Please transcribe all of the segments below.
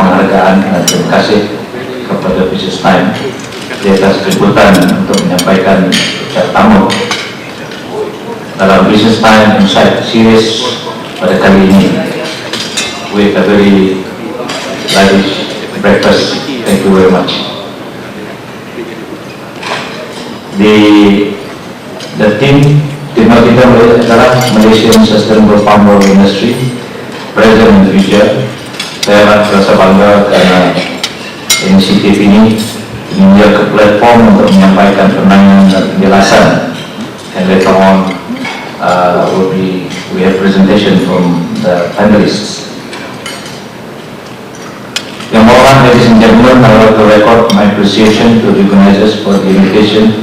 penghargaan dan terima kasih kepada Business Time di atas kebutuhan untuk menyampaikan ucap tamu dalam Business Time Insight Series pada kali ini with a very lavish breakfast. Thank you very much. The tema kita adalah Malaysian Sustainable Palm Oil Industry, Present and Future. Saya merasa bangga karena inisiatif ini menjadi platform untuk menyampaikan penanganan dan penjelasan. And later on, we have presentation from the panelists. Yang mohon, ladies and gentlemen, I would like to record my appreciation to the organizers for the invitation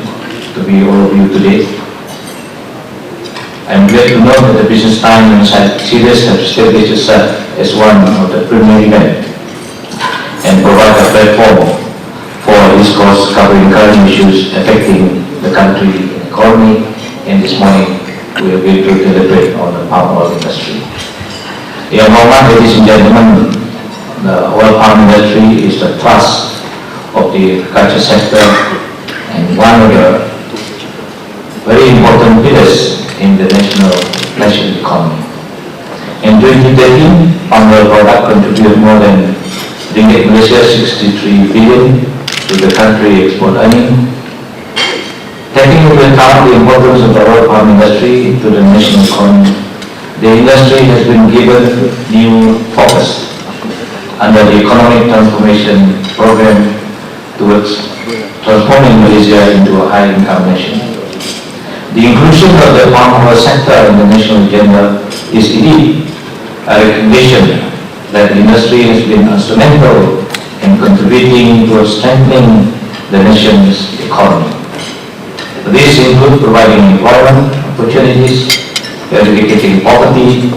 to be all of you today. I am glad to know that the Business Time Insight Series has established itself as one of the premier events and provide a platform for discourse covering current issues affecting the country and economy. And this morning we are going to deliberate on the palm oil industry. Yang mohon, ladies and gentlemen, the oil palm industry is the thrust of the agriculture sector and one of the very important pillars in the national economy. In 2013, palm oil product contributed more than Malaysia 63 billion to the country export earning. Taking into account the importance of the oil palm industry to the national economy, the industry has been given new focus under the Economic Transformation Program towards transforming Malaysia into a high-income nation. The inclusion of the palm oil sector in the national agenda is indeed a recognition that the industry has been instrumental in contributing towards strengthening the nation's economy. This includes providing employment opportunities, eradicating poverty,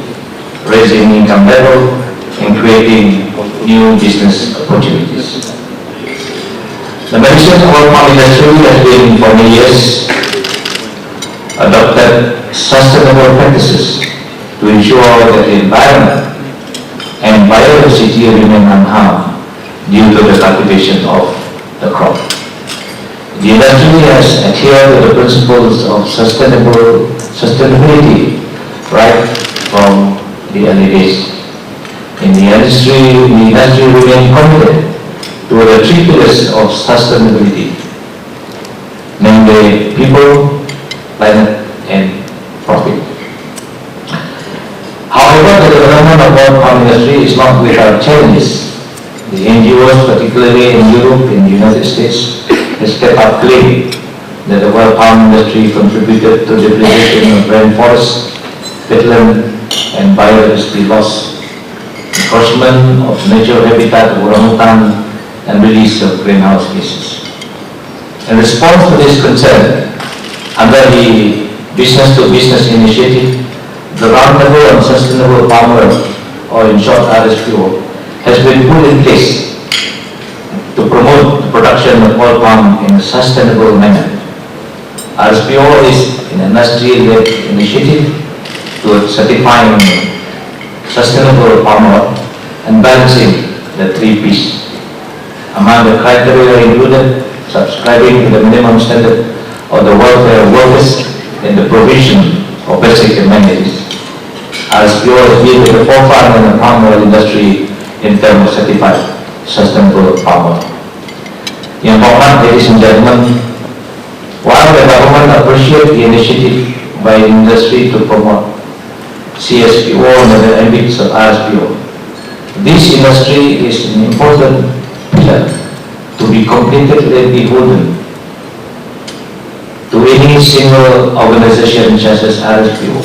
raising income level, and creating new business opportunities. The Malaysian oil palm industry has been for many years adopted sustainable practices to ensure that the environment and biodiversity remain unharmed due to the cultivation of the crop. The industry has adhered to the principles of sustainability right from the early days. In the industry remains committed to the three pillars of sustainability, namely people, planet, and profit. However, the development of the palm industry is not without challenges. The NGOs, particularly in Europe and the United States, have stepped up claim that the oil palm industry contributed to depletion of rainforests, wetland, and biodiversity loss, encroachment of natural habitat of orangutan, and release of greenhouse gases. In response to this concern, under the Business-to-Business Initiative, the Roundtable on Sustainable Palm Oil, or in short RSPO, has been put in place to promote the production of oil palm in a sustainable manner. RSPO is an industry-led initiative to certifying sustainable palm oil and balancing the three P's. Among the criteria included subscribing to the minimum standard of the welfare of workers and the provision of basic amenities. RSPO has been at the forefront in the palm oil industry in terms of certified sustainable palm oil. Yang mohon, ladies and gentlemen, while the government appreciates the initiative by the industry to promote CSPO under the ambit of RSPO, this industry is an important pillar to be completely beholden to any single organization such as RSPO.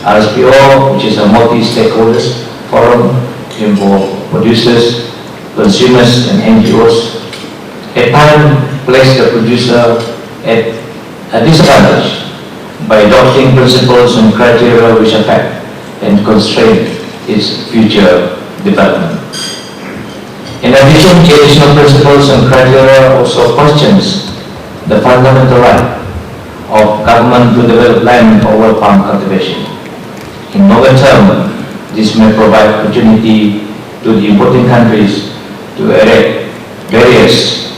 RSPO, which is a multi-stakeholders forum, involves producers, consumers, and NGOs, at times place the producer at a disadvantage by adopting principles and criteria which affect and constrain its future development. In addition, additional principles and criteria also questions the fundamental right of government to develop land for oil palm cultivation. In longer term, this may provide opportunity to the importing countries to erect barriers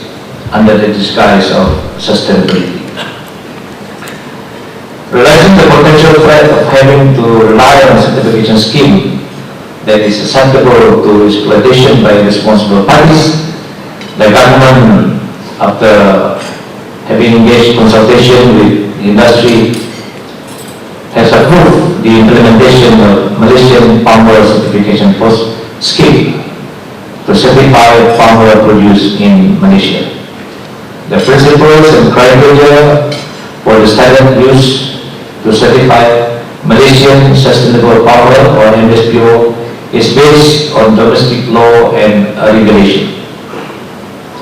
under the disguise of sustainability. Realizing the potential threat of having to rely on a certification scheme that is susceptible to exploitation by responsible parties, the government, after having engaged consultation with the industry, has approved the implementation of Malaysian palm oil certification scheme to certify palm oil produced in Malaysia. The principles and criteria for the standard used to certify Malaysian Sustainable Palm Oil or MSPO is based on domestic law and regulation.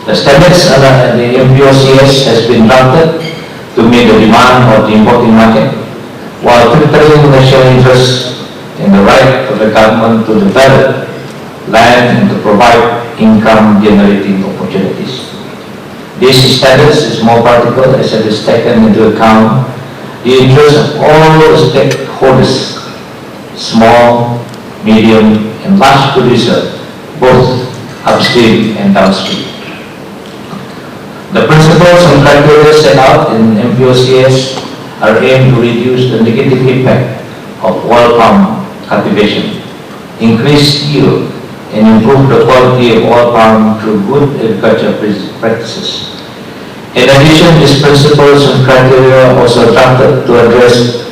The standards under the MPOCS has been drafted to meet the demand of the importing market, while filtering national interests in the right of the government to develop land and to provide income-generating opportunities. This standards is more practical as it is taken into account the interests of all the stakeholders, small, medium, and large producers, both upstream and downstream. The principles and criteria set out in MPOCS are aimed to reduce the negative impact of oil palm cultivation, increase yield, and improve the quality of oil palm through good agricultural practices. In addition, these principles and criteria are also drafted to address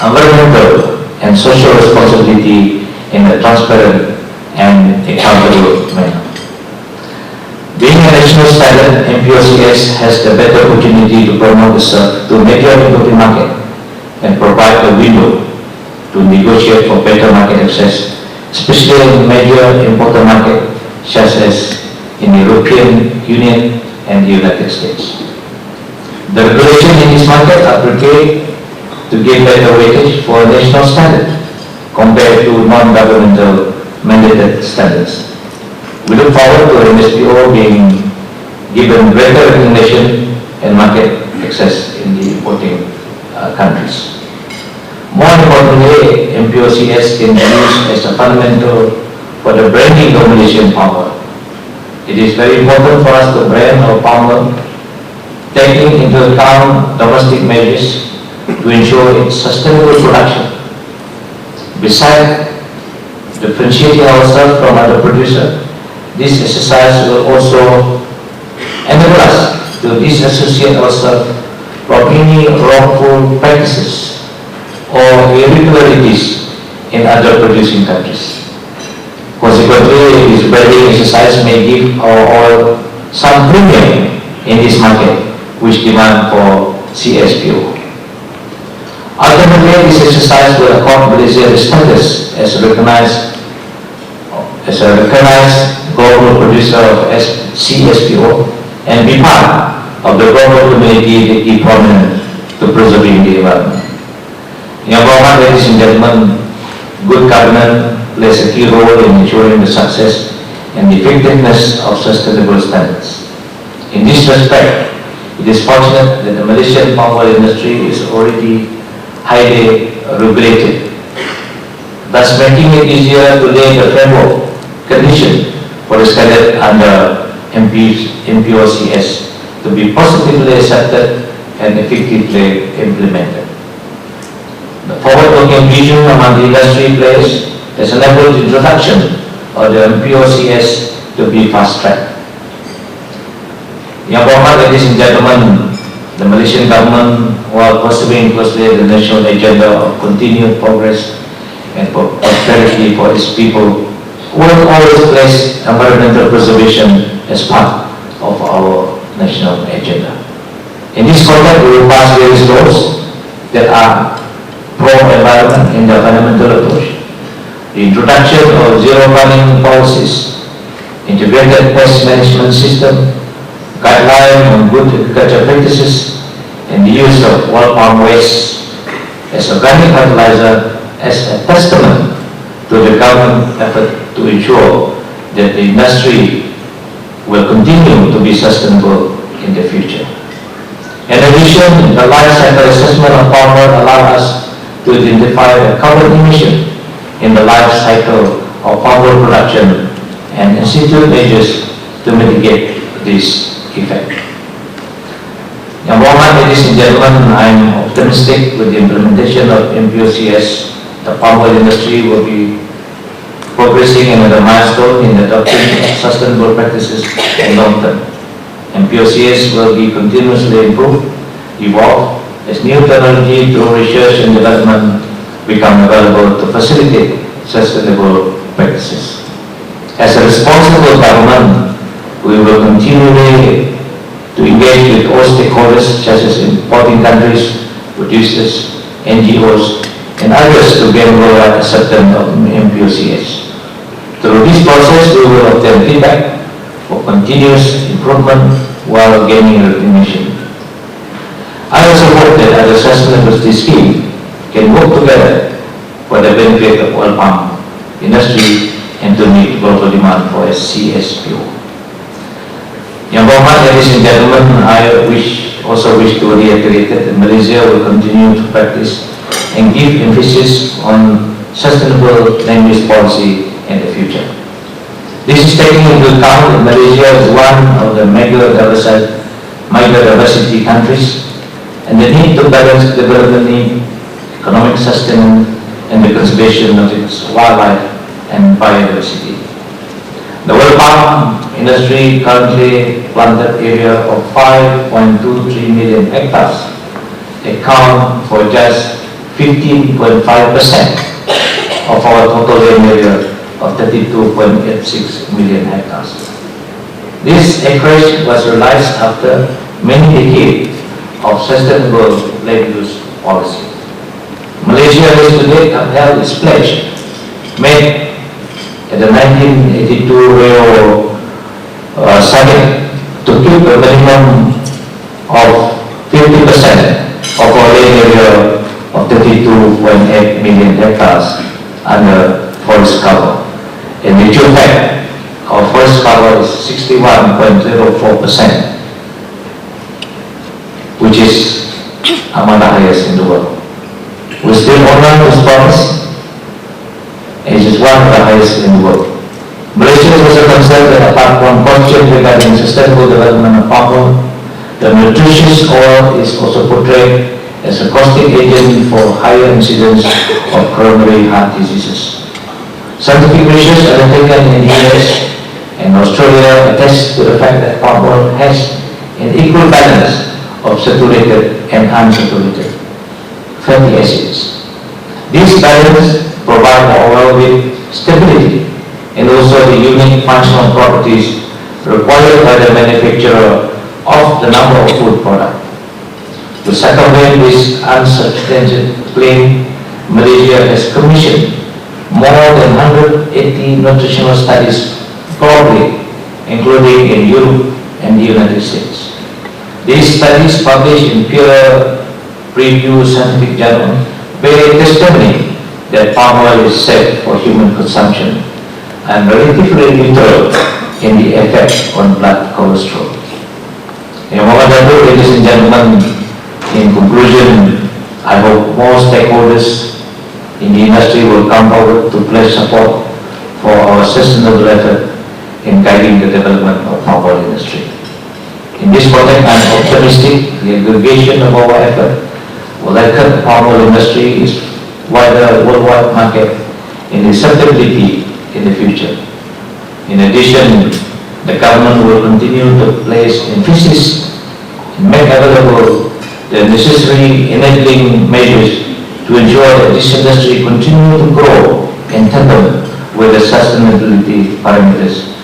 environmental and social responsibility in a transparent and accountable manner. Being a national standard, MPOCS has the better opportunity to promote itself to major importing market and provide a window to negotiate for better market access, especially in major importer market such as in the European Union and the United States. The regulation in this market are prepared to give better weightage for a national standard compared to non-governmental mandated standards. We look forward to MSPO being given greater recognition and market access in the importing countries. More importantly, MPOCS can be used as a fundamental for the branding of Malaysian palm oil. It is very important for us to brand our palm oil, taking into account domestic measures to ensure its sustainable production. Besides differentiating ourselves from other producers, this exercise will also enable us to disassociate ourselves from any wrongful practices or irregularities in other producing countries. Consequently, this branding exercise may give our oil some premium in this market, which demand for CSPO. Ultimately, this exercise will accord Malaysia the status as a recognized global producer of CSPO and be part of the global community that is prominent to preserving the environment. Yang Berhormat, ladies and gentlemen, good governance plays a key role in ensuring the success and effectiveness of sustainable standards. In this respect, it is fortunate that the Malaysian palm oil industry is already highly regulated, thus making it easier to lay the framework condition for the standard under MPOCS to be positively accepted and effectively implemented. The forward-looking vision among the industry players has enabled the introduction of the MPOCS to be fast-tracked. Yang Berhormat, ladies and gentlemen, the Malaysian government, while pursuing closely the national agenda of continued progress and prosperity for its people, will always place environmental preservation as part of our national agenda. In this context, we will pass various laws that are pro-environment in their fundamental approach. The introduction of zero burning policies, integrated pest management system, guideline on good agricultural practices, and the use of oil palm waste as organic fertilizer as a testament to the government effort to ensure that the industry will continue to be sustainable in the future. In addition, the life cycle assessment of palm oil allows us to identify the carbon emission in the life cycle of palm oil production and institute measures to mitigate this effect. Yang Muhammad, ladies and gentlemen, I am optimistic with the implementation of MPOCS. The palm oil industry will be progressing another milestone in adopting sustainable practices in long term. MPOCS will be continuously improved, evolve, as new technology through research and development become available to facilitate sustainable practices. As a responsible government, we will continue to engage with all stakeholders such as importing countries, producers, NGOs, and others to gain worldwide acceptance of MPOCS. Through this process, we will obtain feedback for continuous improvement while gaining recognition. I also hope that other sustainability schemes can work together for the benefit of oil palm industry and to meet global demand for CSPO. Yang Berhormat, ladies and gentlemen, I also wish to reiterate that Malaysia will continue to practice and give emphasis on sustainable land use policy in the future. This is taking into account that Malaysia is one of the major diversity countries, and the need to balance development need, economic sustenance, and the conservation of its wildlife and biodiversity. The oil palm industry currently planted area of 5.23 million hectares account for just 15.5% of our total land area of 32.86 million hectares. This acreage was realized after many decades of sustainable land use policy. Malaysia has today upheld its pledge made at the 1982 Rio Summit to keep a minimum of 50% of our land area of 32.8 million hectares under forest cover. And the true fact, our forest cover is 61.04%, which is among the highest in the world. We still honor this promise, and it is one of the highest in the world. Malaysia is also concerned that apart from questions regarding sustainable development of palm oil, the nutritious oil is also portrayed as a caustic agent for higher incidence of coronary heart diseases. Scientific research undertaken in the US and Australia attest to the fact that palm oil has an equal balance of saturated and unsaturated fatty acids. This balance provides the oil with stability and also the unique functional properties required by the manufacturer of the number of food products. To circumvent this unsubstantiated claim, Malaysia has commissioned more than 180 nutritional studies globally, including in Europe and the United States. These studies, published in peer-reviewed scientific journals, bear testimony that palm oil is safe for human consumption and relatively neutral in the effect on blood cholesterol. Ladies and gentlemen, in conclusion, I hope more stakeholders in the industry will come forward to pledge support for our sustainable effort in guiding the development of palm oil industry. In this context, I am optimistic the aggregation of our effort will help the palm oil industry is wider worldwide market and acceptability in the future. In addition, the government will continue to place emphasis and make available the necessary enabling measures to ensure that this industry continue to grow in tandem with the sustainability parameters.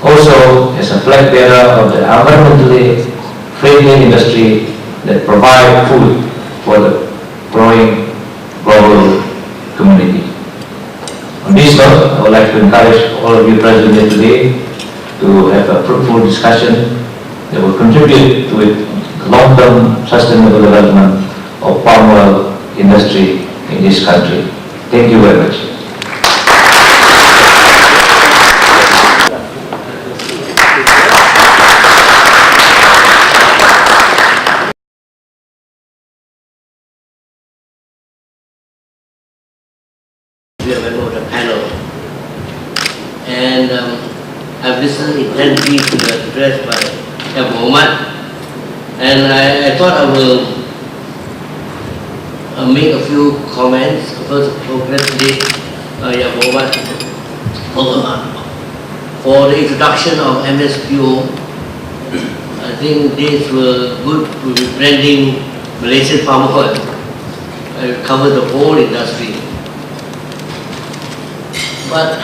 Also, as a flag bearer of the environmentally friendly industry that provide food for the growing global community. On this note, I would like to encourage all of you present here today to have a fruitful discussion that will contribute to the long-term sustainable development of palm oil industry in this country. Thank you very much. We are a member of the panel, and I've listened wasn't intended to be addressed by Muhammad, and I thought I will make a few comments. First, congratulate Muhammad for the introduction of MSPO. I think this will good to be branding Malaysian palm oil. I cover the whole industry. But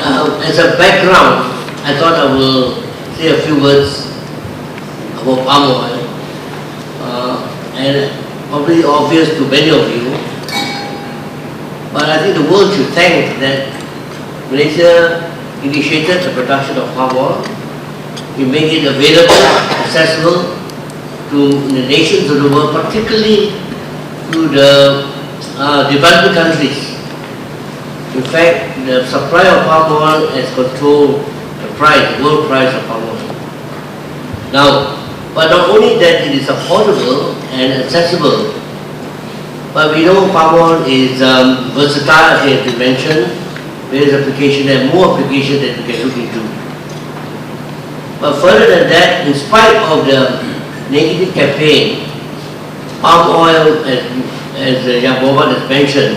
as a background, I thought I will say a few words about palm oil. And probably obvious to many of you. But I think the world should thank that Malaysia initiated the production of palm oil. We made it available, accessible to the nations of the world, particularly to the developing countries. In fact, the supply of palm oil has controlled the price, the world price of palm oil. Now, but not only that it is affordable and accessible, but we know palm oil is versatile, as you mentioned. There is application and more applications that we can look into. But further than that, in spite of the negative campaign, palm oil, as Boban has mentioned,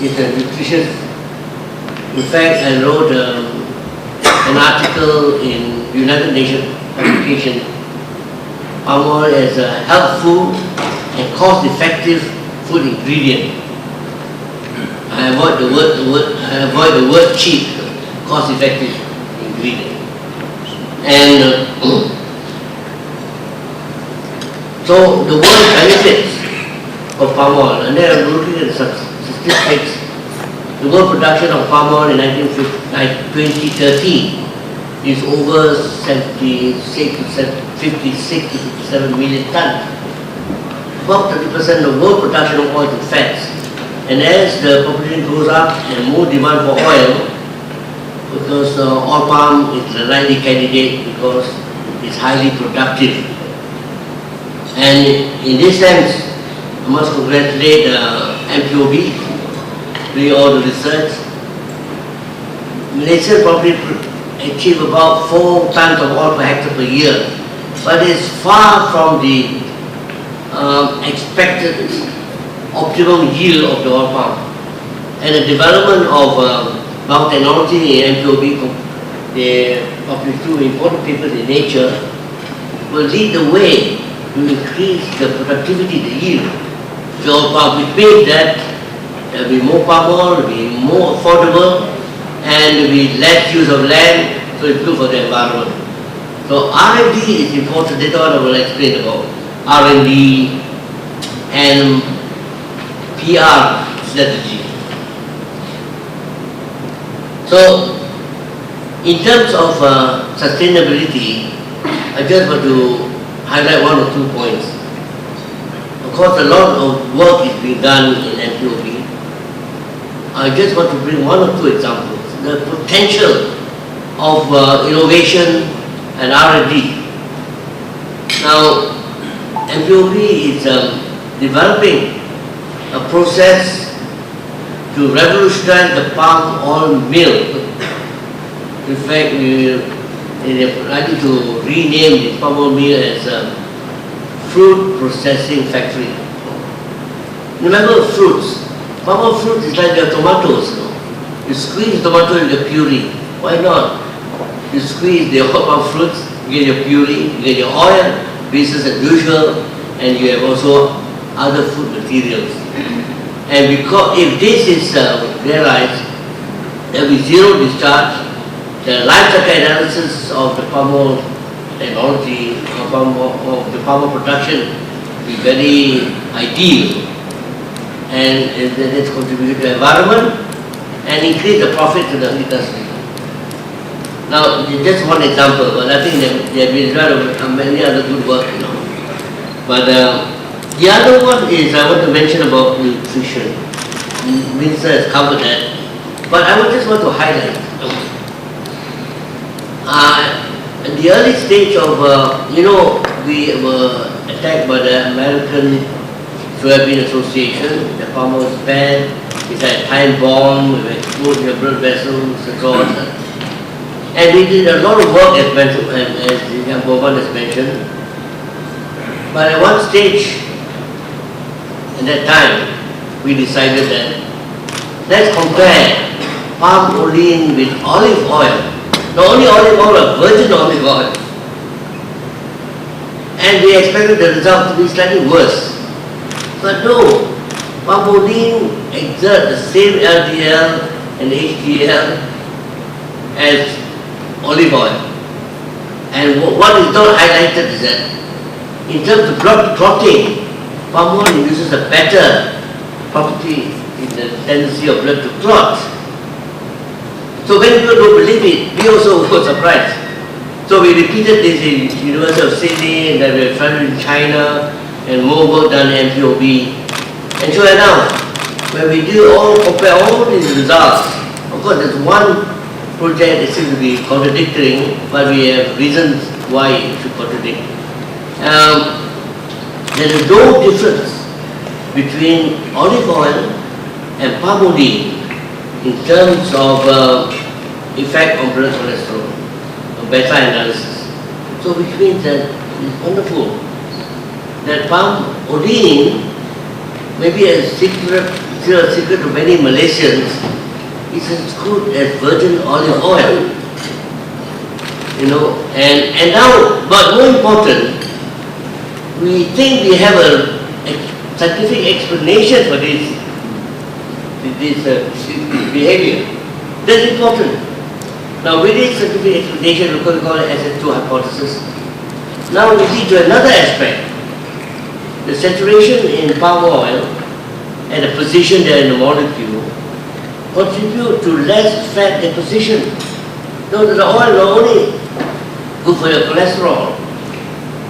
is a nutritious. In fact, I wrote an article in United Nations publication. Palm oil is a helpful and cost-effective food ingredient. I avoid the word cheap, cost-effective ingredient. And so the world benefits of palm oil, and then I'm looking at the statistics. The world production of palm oil in 2013 is over 56 to 57 million tons. About 30% of world production of oil to fats. And as the population goes up and more demand for oil, because oil palm is the likely candidate because it's highly productive. And in this sense, I must congratulate MPOB, doing all the research. Malaysia probably achieve about 4 tons of oil per hectare per year, but it's far from the expected optimum yield of the oil palm. And the development of biotechnology in MPOB, they published 2 important papers in Nature, will lead the way to increase the productivity, the yield of the oil palm, which means that there will be more palm oil, will be more affordable, and there will be less use of land, so it's good for the environment. So R&D is important. That's what I will explain about R&D and PR strategy. So, in terms of sustainability, I just want to highlight 1 or 2 points. Of course, a lot of work is being done in MPOB. I just want to bring 1 or 2 examples. The potential of innovation and R&D. Now, MPOB is developing a process to revolutionize the palm oil mill. In fact, we are likely to rename the palm oil mill as a fruit processing factory. Remember fruits. Palm oil fruit is like the tomatoes. You squeeze tomato into puree. Why not? You squeeze the palm fruits, you get your puree, you get your oil, business as usual, and you have also other food materials. And because if this is realized, there will be zero discharge. The life cycle analysis of the palm oil technology, of the palm oil production will be very ideal. And it's contributed to the environment and increase the profit to the industry. Now, just 1 example, but I think there have been many other good work, But the other one is I want to mention about nutrition. Minister has covered that, but I just want to highlight. At the early stage of, we were attacked by the American Soybean Association. The palm oil ban, it's a time bomb, we explode your blood vessels, and so on. And we did a lot of work as Young Boban has mentioned. But at one stage, at that time, we decided that let's compare palm olein with olive oil. Not only olive oil, but virgin olive oil. And we expected the result to be slightly worse. But no, palm olein exerts the same LDL and HDL as olive oil. And what is not highlighted is that in terms of blood clotting, palm oil uses a better property in the tendency of blood to clot. So when people don't believe it, we also were surprised. So we repeated this in University of Sydney, and then we tried it in China, and more work done in MPOB. And sure enough, when we compare all these results, of course there's one project that seems to be contradicting, but we have reasons why it should contradict. There is no difference between olive oil and palm olein in terms of effect on blood cholesterol, meta-analysis. So which means that it's wonderful that palm olein, maybe a secret to many Malaysians, is as good as virgin olive oil. And now, but more important, we think we have a scientific explanation for this behavior. That's important. Now with this scientific explanation, we call it SN2 hypothesis. Now we see to another aspect. The saturation in palm oil and the position there in the molecule contribute to less fat deposition. So the oil not only good for your cholesterol,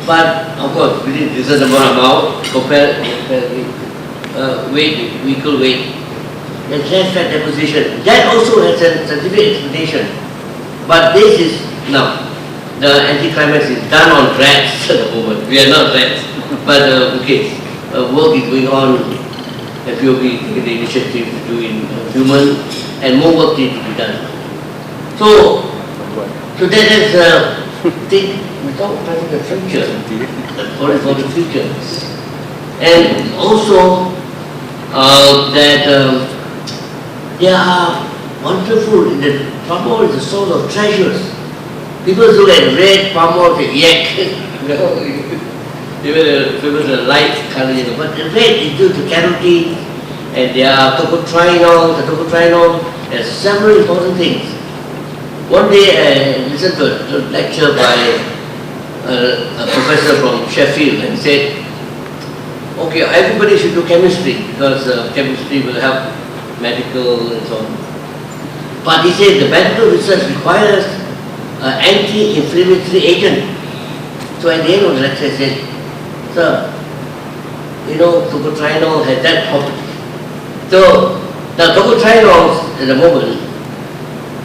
but of course within a certain amount, compare weight with equal weight, there's less fat deposition. That also has a scientific explanation. But this is, now, the anticlimax is done on rats at the moment. We are not rats. But okay, work is going on, FPOB taking the initiative to do in human, and more work needs to be done. So that is thing without having the future, for the future. And also that they are wonderful in the palm oil is a source of treasures. People look at red palm oil, they yak. Even the light color, but the red is due to carotene, and there are tocotrienol. The tocotrienol has several important things. One day I listened to a lecture by a professor from Sheffield and said, okay, everybody should do chemistry because chemistry will help medical and so on. But he said the medical research requires an anti-inflammatory agent. So at the end of the lecture I said, sir, tocotrienol has that property. So now tocotrienol at the moment,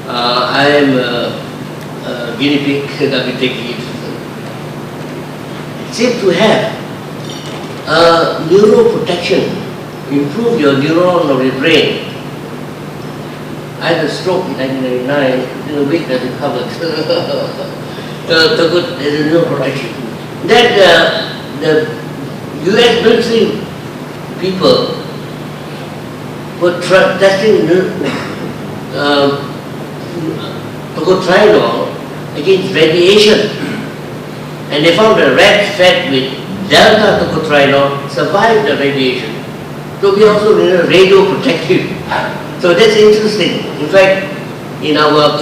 I am a guinea pig that I've been taking it. It seems to have neuroprotection, improve your neuron of your brain. I had a stroke in 1999, in a week that recovered. There's a neuroprotection. That the US military people were testing tocotrienol against radiation, and they found that rats fed with delta tocotrienol survived the radiation. So we also radioprotective. So that's interesting. In fact, in our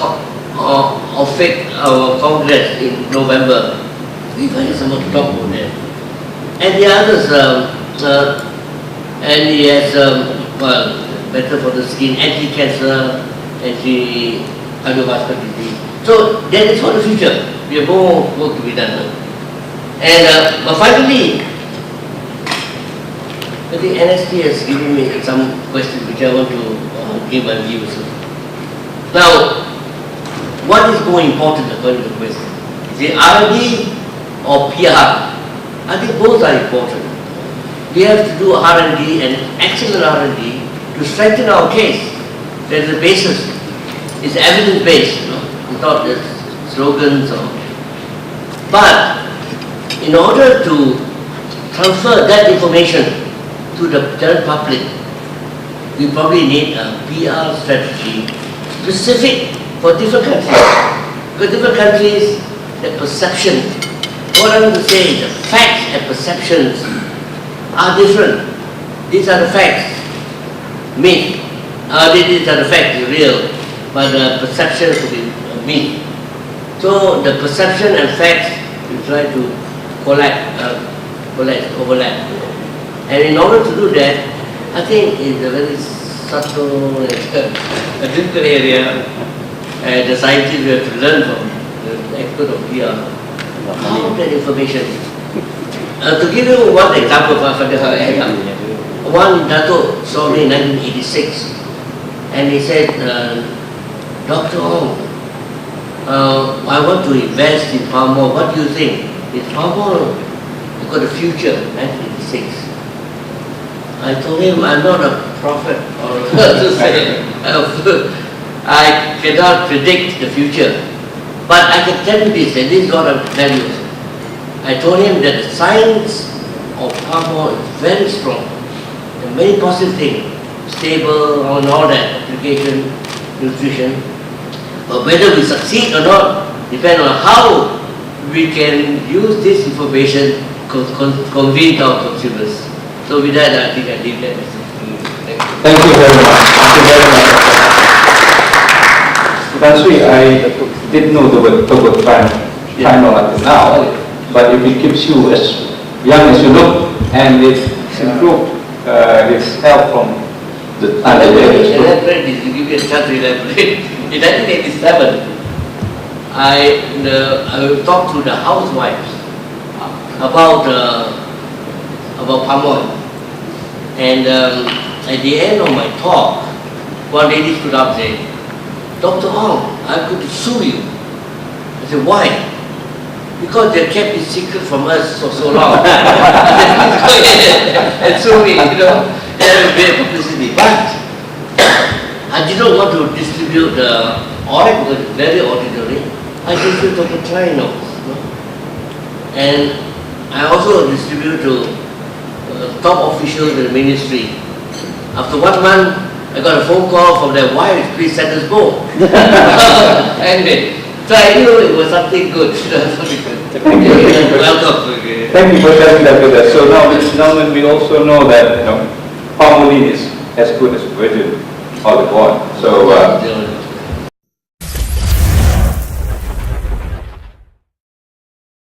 congress in November, we find someone to talk about that. And the others, and he has, better for the skin, anti-cancer, anti-cardiovascular disease. So that is for the future. We have more work to be done. And but finally, I think NST has given me some questions which I want to give my views. Now, what is more important according to the question? Is it R&D or PR? I think both are important. We have to do R&D and excellent R&D to strengthen our case. There is a basis. It's evidence-based. It's not just slogans or... But in order to transfer that information to the general public, we probably need a PR strategy specific for different countries. Because different countries, the perception, what I want to say is the facts and perceptions are different. These are the facts. Myth. These are the facts, real, but the perception to be a myth. So the perception and facts, we try to overlap. And in order to do that, I think it's a very subtle, a difficult area, and the scientists we have to learn from the expert of PR. How that information. To give you one example, one Dato saw me in 1986, and he said, Dr. Ong, I want to invest in palm oil. What do you think? Is palm oil got the future? 1986. I told him I'm not a prophet or to say I cannot predict the future, but I can tell you this, and this is what I'm telling you. I told him that the science of palm oil is very strong, and many positive things, stable and all that, application, nutrition. But whether we succeed or not depends on how we can use this information to convince our consumers. So with that, I think I leave that message to you. Thank you very much. Thank you very much. Tan Sri, I didn't know the word final until now, but if it keeps you as young as you look and it improved its health from the time And that's great, to give you a chance to elaborate. In 1987, I talked to the housewives about palm oil. And at the end of my talk, one lady stood up and said, Dr. Ong, I'm going to sue you. I said, why? Because they kept it secret from us for so long. I said, please go ahead and sue me, you know. They have a great publicity. But I did not want to distribute the oil because it's very ordinary. I distribute Dr. Trinos. And I also distribute to top officials in the ministry. After 1 month, I got a phone call from their wives, please send us both. Anyway, so I knew it was something good. Thank you. Welcome. Thank you for sharing that with us. So now, Mrs. Norman, we also know that palm oil is as good as virgin olive oil. So